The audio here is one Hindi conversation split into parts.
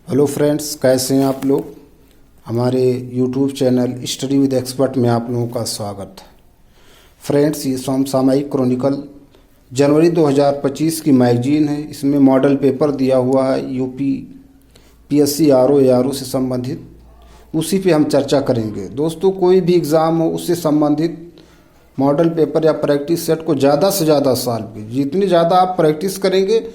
हेलो फ्रेंड्स, कैसे हैं आप लोग। हमारे YouTube channel study with expert में आप लोगों का स्वागत है। फ्रेंड्स, ये समसामयिक क्रॉनिकल जनवरी 2025 की मैगजीन है। इसमें मॉडल पेपर दिया हुआ है यूपी पीएससी आरओ से संबंधित, उसी पे हम चर्चा करेंगे। दोस्तों, कोई भी एग्ज़ाम हो उससे संबंधित मॉडल पेपर या प्रैक्टिस सेट को ज़्यादा से ज़्यादा सॉल्व कीजिए। जितनी ज़्यादा आप प्रैक्टिस करेंगे,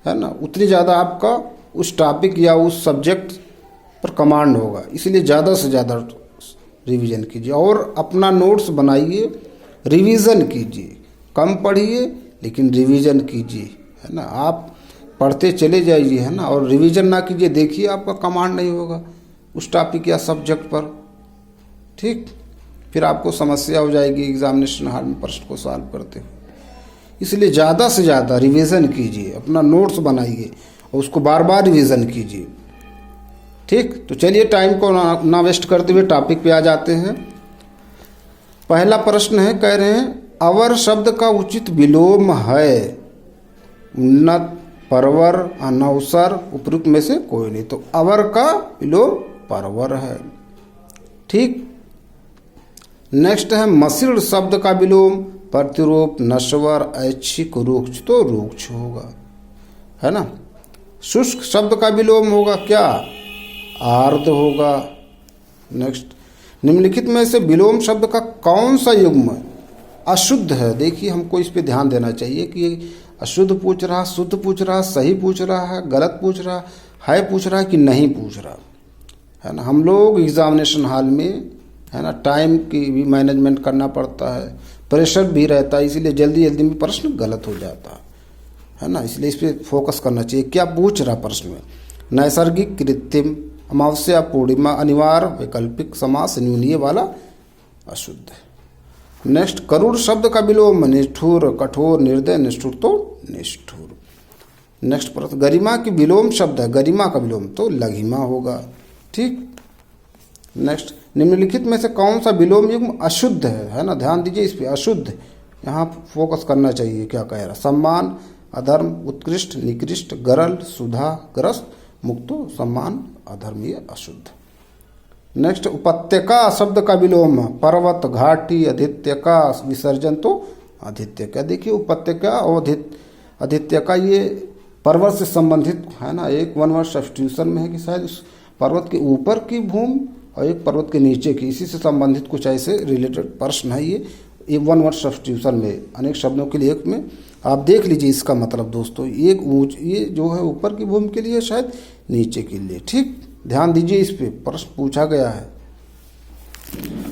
है ना, उतनी ज़्यादा आपका उस टॉपिक या उस सब्जेक्ट पर कमांड होगा। इसलिए ज़्यादा से ज़्यादा रिवीजन कीजिए और अपना नोट्स बनाइए, रिवीजन कीजिए। कम पढ़िए लेकिन रिवीजन कीजिए, है ना। आप पढ़ते चले जाइए, है ना, और रिवीजन ना कीजिए, देखिए आपका कमांड नहीं होगा उस टॉपिक या सब्जेक्ट पर। ठीक, फिर आपको समस्या हो जाएगी एग्जामिनेशन हॉल में प्रश्न को सॉल्व करते हुए। इसलिए ज़्यादा से ज़्यादा रिवीजन कीजिए, अपना नोट्स बनाइए और उसको बार बार रिवीजन कीजिए। ठीक, तो चलिए टाइम को ना वेस्ट करते हुए टॉपिक पे आ जाते हैं। पहला प्रश्न है, कह रहे हैं अवर शब्द का उचित विलोम है उन्नत, परवर, अनवसर, उपयुक्त में से कोई नहीं। तो अवर का विलोम परवर है। ठीक, नेक्स्ट है मसिल शब्द का विलोम प्रतिरूप, नश्वर, ऐच्छिक, रुक्ष। तो रुक्ष होगा, है ना। शुष्क शब्द का विलोम होगा क्या? आर्द होगा। नेक्स्ट, निम्नलिखित में से विलोम शब्द का कौन सा युग्म अशुद्ध है? देखिए, हमको इस पे ध्यान देना चाहिए कि अशुद्ध पूछ रहा, शुद्ध पूछ रहा, सही पूछ रहा है, गलत पूछ रहा है, पूछ रहा है कि नहीं पूछ रहा, है ना। हम लोग एग्जामिनेशन हॉल में, है ना, टाइम की भी मैनेजमेंट करना पड़ता है, प्रेशर भी रहता है, इसीलिए जल्दी जल्दी में प्रश्न गलत हो जाता है ना। इसलिए इस पर फोकस करना चाहिए। क्या पूछ रहा प्रश्न में? नैसर्गिक, कृत्रिम, अमावस्या, पूर्णिमा, अनिवार्य, वैकल्पिक, समास, न्यूनीय वाला अशुद्ध है। नेक्स्ट, करुण शब्द का विलोम निष्ठुर, कठोर, निर्दय, निष्ठुर। तो निष्ठुर। नेक्स्ट प्रश्न, गरिमा की विलोम शब्द है, गरिमा का विलोम तो लघिमा होगा। ठीक, नेक्स्ट, निम्नलिखित में से कौन सा विलोम युग्म अशुद्ध है ना। ध्यान दीजिए इस पे, अशुद्ध यहाँ फोकस करना चाहिए। क्या कह रहा? सम्मान, अधर्म, उत्कृष्ट, निकृष्ट, गरल, सुधा, ग्रस्त, मुक्तो, सम्मान, अधर्म, ये अशुद्ध। नेक्स्ट, उपत्यका शब्द का विलोम पर्वत, घाटी, अधित्यका, विसर्जन। तो अधित्यका। देखिए, उपत्यका और अधित्यका ये पर्वत से संबंधित है ना। एक वन वर्ड सब्स्टिट्यूशन में है कि शायद उस पर्वत के ऊपर की भूमि और एक पर्वत के नीचे की, इसी से संबंधित कुछ ऐसे रिलेटेड प्रश्न है। ये वन वर्ड सब्स्टिट्यूशन में अनेक शब्दों के लिए एक में आप देख लीजिए इसका मतलब। दोस्तों, एक ऊंच, ये जो है ऊपर की भूमि के लिए, शायद नीचे के लिए। ठीक, ध्यान दीजिए इस पे, प्रश्न पूछा गया है।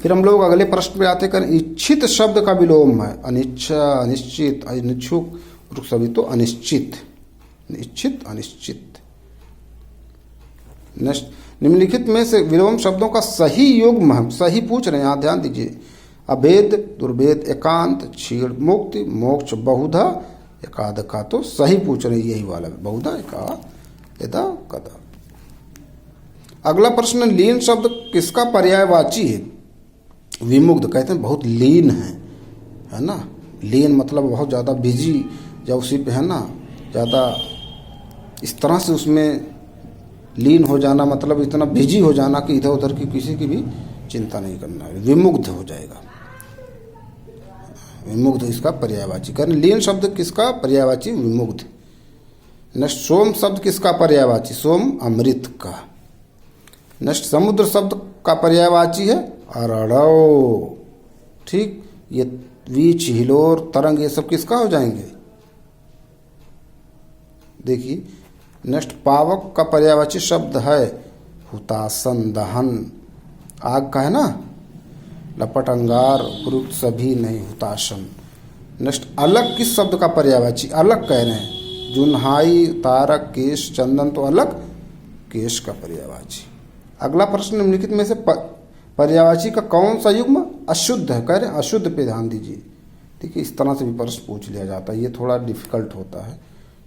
फिर हम लोग अगले प्रश्न पे आते करें। इच्छित शब्द का विलोम है अनिच्छा, अनिश्चित, अनिच्छुक, सभी तो अनिश्चित, इच्छित, अनिश्चित। नेक्स्ट, निम्नलिखित में से विलोम शब्दों का सही युग्म हम सही पूछ रहे हैं, यहाँ ध्यान दीजिए। अभेद, दुर्भेद, एकांत, क्षीण, मुक्ति, मोक्ष, बहुधा, एकादका। तो सही पूछ रहे हैं, यही वाला बहुधा, एकाद, यदा, कदा। अगला प्रश्न, लीन शब्द किसका पर्यायवाची है? विमुग्ध। कहते हैं बहुत लीन है ना। लीन मतलब बहुत ज़्यादा बिजी, या उसी पे, है ना, ज़्यादा इस तरह से उसमें लीन हो जाना, मतलब इतना बिजी हो जाना कि इधर उधर की किसी की भी चिंता नहीं करना है, विमुग्ध हो जाएगा। विमुग्ध इसका पर्यायवाची। करें, लीन शब्द किसका पर्यायवाची? विमुग्ध। नेक्स्ट, सोम शब्द किसका पर्यायवाची? सोम, अमृत का। नेक्स्ट, समुद्र शब्द का पर्यायवाची है अरड़व। ठीक, ये वीच, हिलोर, तरंग, ये सब किसका हो जाएंगे? देखिए, नेक्स्ट, पावक का पर्यायवाची शब्द है हुतासन, दहन, आग का, है ना। लपट, अंगार, उपयुक्त सभी नहीं, हुतासन। नेक्स्ट, अलग किस शब्द का पर्यायवाची? अलग कह रहे हैं, जुन्हाई, तारक, केश, चंदन। तो अलग केश का पर्यायवाची। अगला प्रश्न, निम्नलिखित में से पर्यायवाची का कौन सा युग्म अशुद्ध है? कह रहे हैं अशुद्ध पे ध्यान दीजिए। देखिए, इस तरह से भी प्रश्न पूछ लिया जाता है, ये थोड़ा डिफिकल्ट होता है।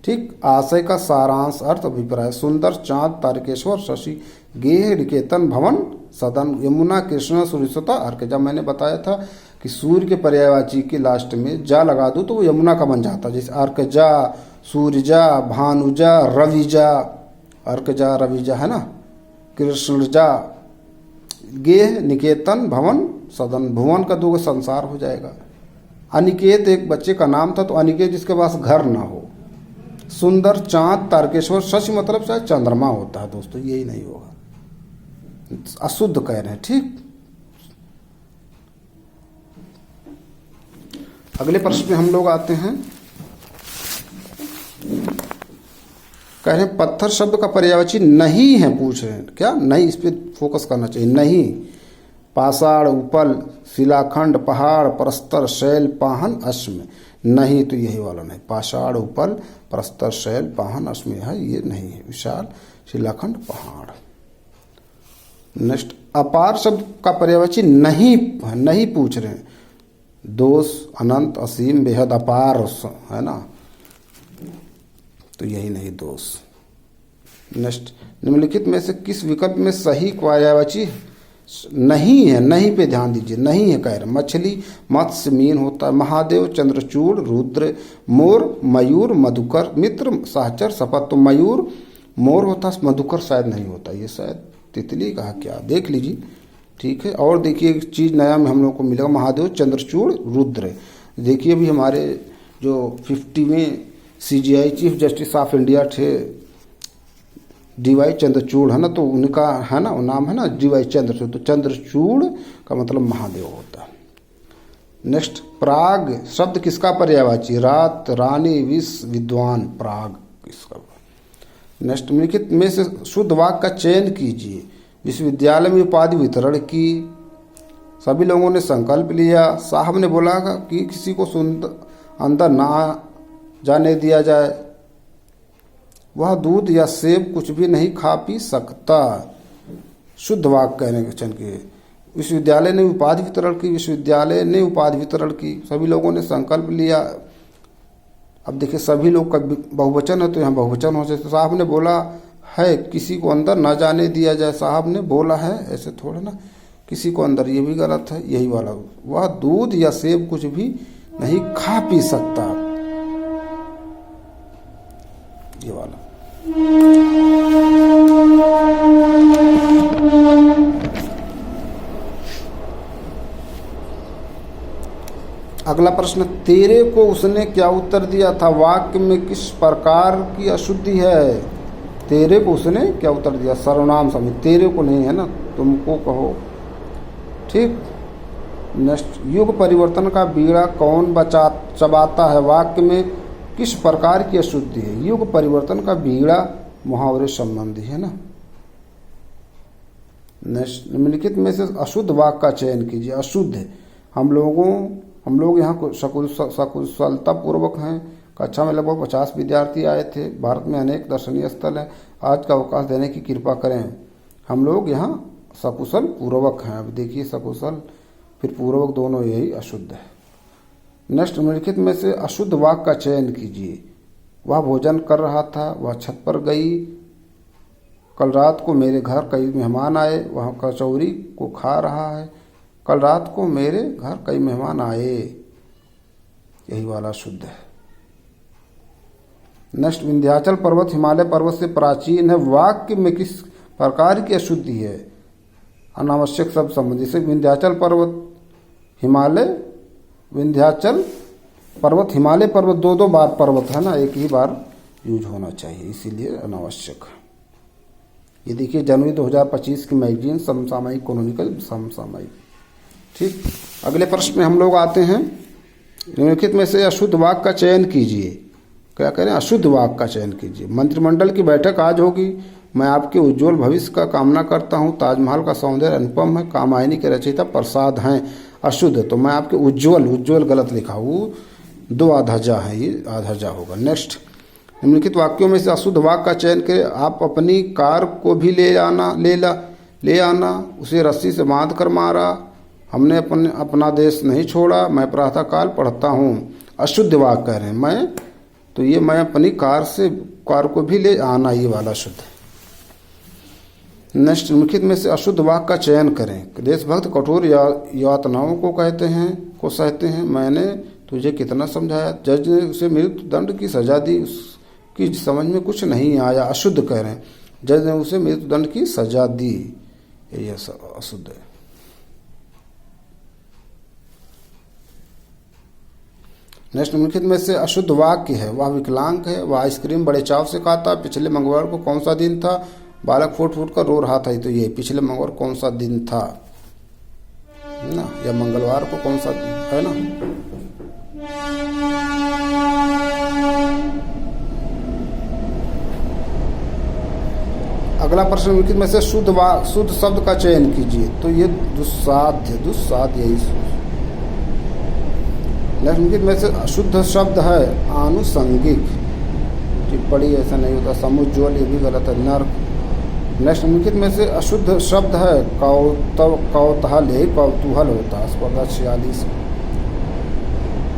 ठीक, आशय का सारांश, अर्थ, अभिप्राय। सुंदर, चाँद, तारकेश्वर, शशि, गेह, निकेतन, भवन, सदन, यमुना, कृष्णा, सूर्यसुता, अर्क। जब मैंने बताया था कि सूर्य के पर्यायवाची के लास्ट में जा लगा दूँ तो वो यमुना का बन जाता है। जैसे अर्क जा, सूर्य जा, भानुजा, रवि जा, अर्कजा रविजा है ना, कृष्णजा गेह निकेतन भवन सदन, भुवन का 2 संसार हो जाएगा। अनिकेत एक बच्चे का नाम था, तो अनिकेत जिसके पास घर ना हो। सुंदर चांद तारकेश्वर, शशि मतलब शायद चंद्रमा होता है दोस्तों, यही नहीं होगा, अशुद्ध कह रहे हैं। ठीक, अगले प्रश्न पे हम लोग आते हैं। कह रहे हैं पत्थर शब्द का पर्यायवाची नहीं है, पूछ रहे हैं क्या नहीं, इस पे फोकस करना चाहिए। नहीं, पाषाण, उपल, शिलाखंड, पहाड़, प्रस्तर, शैल, पाहन, अश्म, नहीं तो यही वाला नहीं। पाषाण, उपल, प्रस्तर, शैल, पाहन, अश्म है, ये नहीं है। विशाल, शिलाखंड, पहाड़। नेक्स्ट, अपार शब्द का पर्यायवाची नहीं है, नहीं पूछ रहे हैं। दोष, अनंत, असीम, बेहद, अपार है ना, तो यही नहीं दोष। नेक्स्ट, निम्नलिखित में से किस विकल्प में सही पर्यायवाची नहीं है? नहीं पे ध्यान दीजिए, नहीं है कह रहे। मछली, मत्स्य, मीन होता है। महादेव, चंद्रचूड़, रुद्र, मोर, मयूर, मधुकर, मित्र, सहचर, शपथ। तो मयूर मोर होता है, मधुकर शायद नहीं होता, ये शायद तितली कहा क्या, देख लीजिए। ठीक है, और देखिए एक चीज़ नया में हम लोग को मिलेगा, महादेव, चंद्रचूड़, रुद्र। देखिए अभी हमारे जो 50वें CGI chief justice of India थे DY चंद्रचूड़ है ना, तो उनका है ना, वो नाम है ना DY चंद्रचूड़, तो चंद्रचूड़ का मतलब महादेव होता है। नेक्स्ट, प्राग शब्द किसका पर्यायवाची? रात, रानी, विष, विद्वान, प्राग किसका। नेक्स्ट, निम्नलिखित में से शुद्ध वाक्य का चयन कीजिए। विश्वविद्यालय में उपाधि वितरण की, सभी लोगों ने संकल्प लिया, साहब ने बोला कि किसी को अंदर ना जाने दिया जाए, वह दूध या सेब कुछ भी नहीं खा पी सकता। शुद्ध वाक्य कहने के चयन के। विश्वविद्यालय ने उपाधि वितरण की, विश्वविद्यालय ने उपाधि वितरण की, सभी लोगों ने संकल्प लिया। अब देखिए सभी लोग का बहुवचन है, तो यहाँ बहुवचन हो सकता। साहब ने बोला है किसी को अंदर न जाने दिया जाए, साहब ने बोला है, ऐसे थोड़ा ना किसी को अंदर, ये भी गलत है। यही वाला, वह दूध या सेब कुछ भी नहीं खा पी सकता, ये वाला। अगला प्रश्न, तेरे को उसने क्या उत्तर दिया था? वाक्य में किस प्रकार की अशुद्धि है? तेरे को उसने क्या उत्तर दिया? सर्वनाम समझ, तेरे को नहीं है ना, तुमको कहो। ठीक। नेक्स्ट, युग परिवर्तन का बीड़ा कौन चबाता है? वाक्य में किस प्रकार की अशुद्धि है? युग परिवर्तन का बीड़ा मुहावरे संबंधी है ना। नेक्स्ट, निम्नलिखित में से अशुद्ध वाक्य का चयन कीजिए। अशुद्ध, हम लोग यहाँ सकुशलता पूर्वक हैं। कक्षा में लगभग 50 विद्यार्थी आए थे। भारत में अनेक दर्शनीय स्थल हैं, आज का अवकाश देने की कृपा करें। हम लोग यहाँ सकुशल पूर्वक हैं। अब देखिए सकुशल फिर पूर्वक दोनों यही अशुद्ध है। नेक्स्ट, निम्नलिखित में से अशुद्ध वाक्य का चयन कीजिए। वह भोजन कर रहा था, वह छत पर गई, कल रात को मेरे घर कई मेहमान आए, वह कचौरी को खा रहा है, कल रात को मेरे घर कई मेहमान आए, यही वाला शुद्ध है। नेक्स्ट, विंध्याचल पर्वत हिमालय पर्वत से प्राचीन है। वाक्य में किस प्रकार की अशुद्धि है? अनावश्यक शब्द संबंधी से विंध्याचल पर्वत हिमालय पर्वत दो बार पर्वत है ना, एक ही बार यूज होना चाहिए, इसीलिए अनावश्यक है। ये देखिए जनवरी 2025 की मैगजीन समसामयिक क्रोनिकल समसामयिक। ठीक। अगले प्रश्न में हम लोग आते हैं। निम्नलिखित में से अशुद्ध वाक्य का चयन कीजिए। क्या करें? अशुद्ध वाक्य का चयन कीजिए। मंत्रिमंडल की बैठक आज होगी, मैं आपके उज्जवल भविष्य का कामना करता हूँ। ताजमहल का सौंदर्य अनुपम है, कामायनी के रचयिता प्रसाद हैं। अशुद्ध, तो मैं आपके उज्जवल गलत लिखा हूँ, 2 आधा है, ये आधा जा होगा। नेक्स्ट, निम्नलिखित वाक्यों में से अशुद्ध वाक्य का चयन करें। आप अपनी कार को भी ले आना, उसे रस्सी से बांध कर मारा, हमने अपना देश नहीं छोड़ा, मैं प्रातःकाल पढ़ता हूँ। अशुद्ध वाक्य कह रहे हैं मैं अपनी कार को भी ले आना, ये वाला शुद्ध है। नेक्स्ट, निम्नलिखित में से अशुद्ध वाक्य का चयन करें। देशभक्त कठोर यातनाओं को सहते हैं, मैंने तुझे कितना समझाया, जज ने उसे मृत्यु दंड की सजा दी, उसकी समझ में कुछ नहीं आया। अशुद्ध कह रहे हैं। जज ने उसे मृत्युदंड की सजा दी, ये अशुद्ध है। नेक्स्ट, निम्नलिखित में से अशुद्ध वाक्य है। वह विकलांग है, वह आइसक्रीम बड़े चाव से खाता। पिछले मंगलवार को कौन सा दिन था? बालक फूट फूट कर रो रहा था। तो ये पिछले मंगलवार कौन सा दिन था ना, या मंगलवार को कौन सा है ना। अगला प्रश्न, निम्नलिखित में से शुद्ध शब्द का चयन कीजिए। तो ये दुस्साध्य यही। निम्नलिखित में से अशुद्ध शब्द है आनुषंगिक, टिप्पणी ऐसा नहीं होता। समुज्ज्वल, ये भी गलत है। नर्क। नेक्स्ट, निम्नलिखित में से अशुद्ध शब्द है कौतूहल, यही कौतूहल होता है। स्पर्धा 46।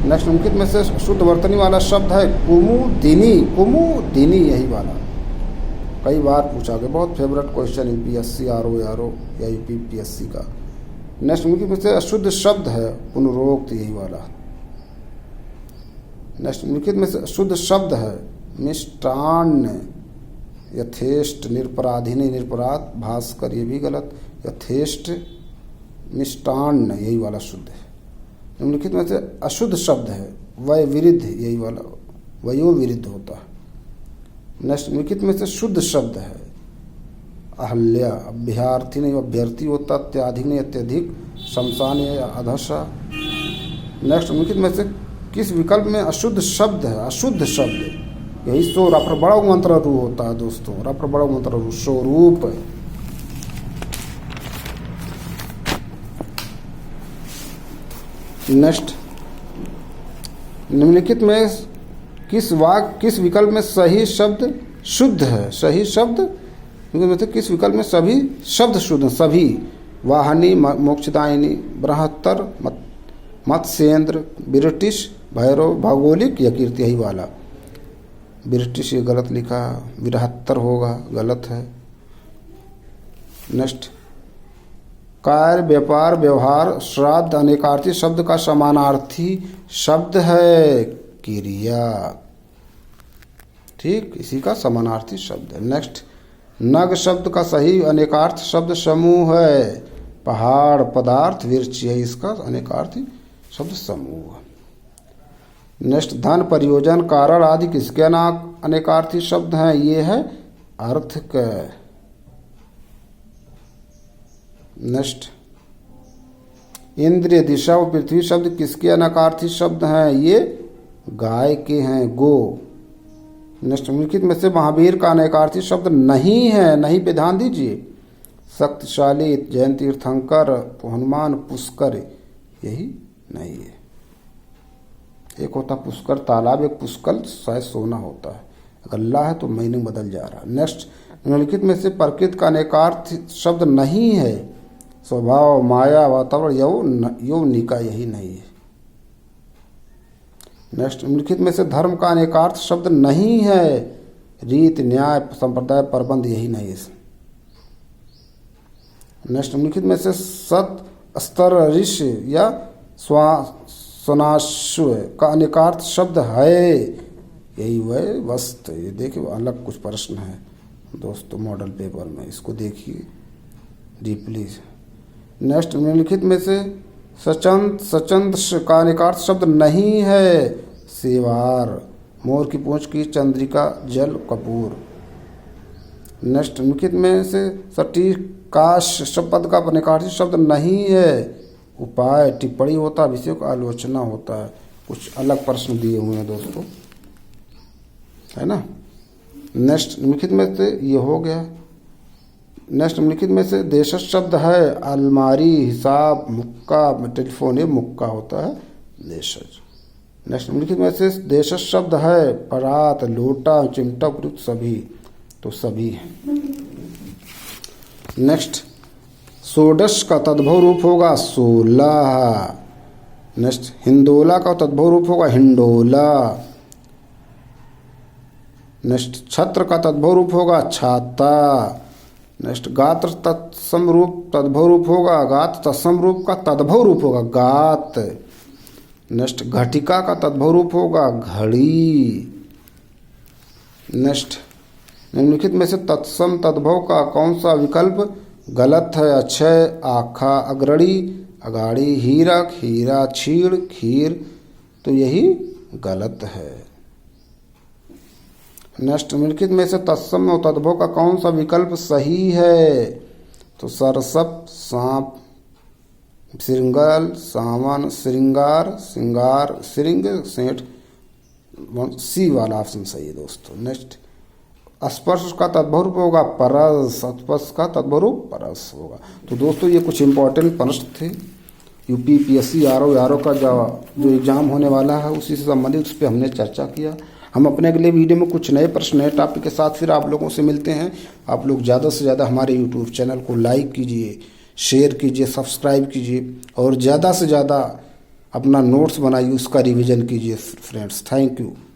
नेक्स्ट, निम्नलिखित में से शुद्ध वर्तनी वाला शब्द है कुमुदिनी, यही वाला कई बार पूछा गया, बहुत फेवरेट क्वेश्चन यूपीएससी आरओ या यूपीएससी का। नेक्स्ट, निम्नलिखित में से अशुद्ध शब्द है पुनरोक्त, यही वाला। नेक्स्ट, निम्नलिखित में से शुद्ध शब्द है मिष्टान्न, यथेष्ट, निरपराधी नहीं निरपराध, भास्कर, ये भी गलत। यथेष्ट, मिष्टान्न, यही वाला शुद्ध है। निम्नलिखित में से अशुद्ध शब्द है वयविरुद्ध, यही वाला वयोविरुद्ध होता है। नेक्स्ट, निम्नलिखित में से शुद्ध शब्द है अहल्या, अभ्यर्थी नहीं अभ्यर्थी होता। अत्याधिक नहीं अत्यधिक, शमशान या अधशा। नेक्स्ट, निम्नलिखित में से किस विकल्प में अशुद्ध शब्द है? अशुद्ध शब्द यही सो रपर बड़ा मंत्र रू होता है दोस्तों, रपर बड़ा मंत्र रू स्वरूप। नेक्स्ट, निम्नलिखित में किस विकल्प में सही शब्द शुद्ध है? सही शब्द किस विकल्प में सभी शब्द शुद्ध? सभी। वाहनी, मोक्षदायिनी, बृहत्तर, मत्स्येंद्र, ब्रिटिश, भैरव, भौगोलिक या कीर्ति, यही वाला। ब्रिटिश ये गलत लिखा, बृहत्तर होगा, गलत है। नेक्स्ट, कार्य, व्यापार, व्यवहार, श्राद्ध, अनेकार्थी शब्द का समानार्थी शब्द है क्रिया, ठीक, इसी का समानार्थी शब्द है। नेक्स्ट, नग शब्द का सही अनेकार्थ शब्द समूह है पहाड़, पदार्थ, वृक्ष, है इसका अनेकार्थी शब्द समूह। नेक्स्ट, धन, प्रयोजन, कारण आदि किसके अनेकार्थी शब्द हैं? ये है अर्थ के। नेक्स्ट, इंद्रिय, दिशा और पृथ्वी शब्द किसके अनेकार्थी शब्द हैं? ये गाय के हैं, गो। नेक्स्ट, निम्नलिखित में से महावीर का अनेकार्थी शब्द नहीं है, नहीं पे ध्यान दीजिए। शक्तिशाली, जैन तीर्थंकर, हनुमान, पुष्कर, यही नहीं है। एक होता पुष्कर तालाब, एक पुष्कर शायद सोना होता है। गल्ला है तो मीनिंग बदल जा रहा है। नेक्स्ट, निम्नलिखित में से प्रकृति का अनेकार्थ शब्द नहीं है। स्वभाव, माया, वातावरण, यौनिका, यही नहीं है। नेक्स्ट, निम्नलिखित में से धर्म का अनेकार्थ शब्द नहीं है। रीत, न्याय, संप्रदाय, प्रबंध, यही नहीं है। नेक्स्ट, निम्नलिखित में से सत, स्तर, ऋषि या स्वनाश्व का अनेकार्थ शब्द है, यही वह वस्त। ये देखिए अलग कुछ प्रश्न है दोस्तों मॉडल पेपर में, इसको देखिए डीपली। नेक्स्ट, निम्नलिखित में से सचंद का अनेकार्थ शब्द नहीं है। सेवार, मोर की पूंछ की चंद्रिका, जल, कपूर। नेक्स्ट, निम्नलिखित में से सटीकाश पद का अनेकार्थी शब्द नहीं है। उपाय, टिप्पणी होता है, विषयों का आलोचना होता है। कुछ अलग प्रश्न दिए हुए हैं दोस्तों, है ना। नेक्स्ट, निम्नलिखित में से ये हो गया। नेक्स्ट, निम्नलिखित में से देशज शब्द है अलमारी, हिसाब, मुक्का, टेलीफोन, ये मुक्का होता है देशज। नेक्स्ट, निम्नलिखित में से देशज शब्द है परात, लोटा, चिमटा, उपयुक्त, सभी, तो सभी है। नेक्स्ट, षोडश का तद्भव रूप होगा 16। नेक्स्ट, हिंदोला का तद्भव रूप होगा हिंडोला। नेक्स्ट, छत्र का तद्भव रूप होगा छाता। नेक्स्ट, गात्र तत्सम रूप तद्भव रूप होगा गात, तत्सम रूप का तद्भव रूप होगा गात। नेक्स्ट, घटिका का तद्भव रूप होगा घड़ी। नेक्स्ट, निम्नलिखित में से तत्सम तद्भव का कौन सा विकल्प गलत है? अक्षय, आखा, अग्रणी, अगाड़ी, हीरक, हीरा, क्षीण, खीर। तो यही गलत है। नेक्स्ट, निम्नलिखित में से तत्सम और तद्भव का कौन सा विकल्प सही है? तो सरसप, सांप, श्रृंगाल, सावन, श्रृंगार, श्रृंगार, श्रृंग, सेठ। सी वाला ऑप्शन सही है दोस्तों। नेक्स्ट, स्पर्श का तद्भव रूप होगा परस, स्पर्श का तद्भव रूप परस होगा। तो दोस्तों ये कुछ इंपॉर्टेंट प्रश्न थे यूपीपीएससी आरओ का जो एग्जाम होने वाला है उसी से संबंधित, उस पर हमने चर्चा किया। हम अपने अगले वीडियो में कुछ नए प्रश्न, नए टॉपिक के साथ फिर आप लोगों से मिलते हैं। आप लोग ज़्यादा से ज़्यादा हमारे यूट्यूब चैनल को लाइक कीजिए, शेयर कीजिए, सब्सक्राइब कीजिए और ज़्यादा से ज़्यादा अपना नोट्स बनाइए, उसका रिवीजन कीजिए फ्रेंड्स। Thank you.